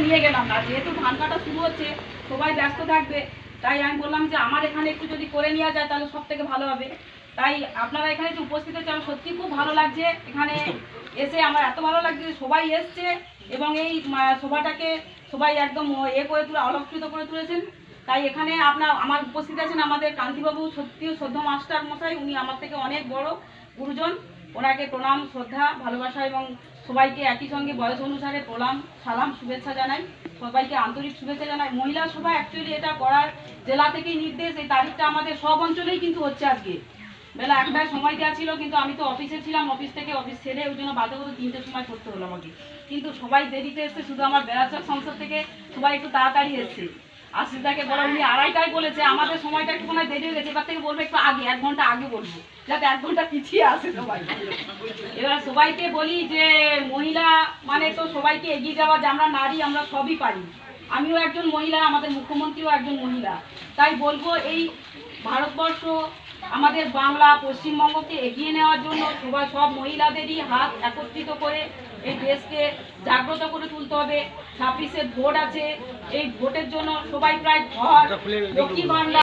নিয়ে গেলাম না, যেহেতু ধান কাটা শুরু হচ্ছে সবাই ব্যস্ত থাকবে, তাই আমি বললাম যে আমার এখানে একটু যদি করে নেওয়া যায় তাহলে সব থেকে ভালো হবে। তাই আপনারা এখানে যে উপস্থিত হচ্ছে আমার সত্যি খুব ভালো লাগছে। এখানে এসে আমার এত ভালো লাগছে যে সবাই এসছে এবং এই সভাটাকে সবাই একদম করে তুলে অলঙ্কৃত করে তুলেছেন। তাই এখানে আমার উপস্থিত আছেন আমাদের কান্তিবাবু, সত্যি শ্রদ্ধা মাস্টার মশাই, উনি আমার থেকে অনেক বড় গুরুজন। ওনাকে প্রণাম, শ্রদ্ধা, ভালোবাসা এবং সবাইকে একই সঙ্গে বয়স অনুসারে প্রণাম, সালাম, শুভেচ্ছা জানাই। সবাইকে আন্তরিক শুভেচ্ছা জানাই। মহিলা সভা অ্যাকচুয়ালি এটা করার জেলা থেকেই নির্দেশ। এই তারিখটা আমাদের সব অঞ্চলেই কিন্তু হচ্ছে আজকে। বেলা 1টায় সময় দেওয়া ছিল, কিন্তু আমি তো অফিসে ছিলাম, অফিস ছেড়ে ওই জন্য বাধ্য করে 3টের সময় করতে হলো আমাকে। কিন্তু সবাই দেরিতে এসছে, শুধু আমার বেড়াচার সংসদ থেকে সবাই একটু তাড়াতাড়ি এসছে। আশিসদাকে বলা, উনি 2:30টায় বলেছে, আমাদের সময়টা একটু মনে হয় দেরি হয়ে গেছে, এবার থেকে বলবো একটু আগে, 1 ঘন্টা আগে বলবো, যাতে 1 ঘন্টা পিছিয়ে আসে সবাই। এবার সবাইকে বলি যে মহিলা মানে তো সবাইকে এগিয়ে যাওয়া, যে আমরা নারী, আমরা সবই পারি। আমিও একজন মহিলা, আমাদের মুখ্যমন্ত্রীও একজন মহিলা। তাই বলবো এই ভারতবর্ষ, আমাদের বাংলা, পশ্চিমবঙ্গকে এগিয়ে নেওয়ার জন্য সব মহিলাদেরই হাত একত্রিত করে এই দেশকে জাগ্রত করে তুলতে হবে। 26-এ ভোট আছে, এই ভোটের জন্য সবাই প্রায় ঘর, লক্ষ্মী ভান্ডার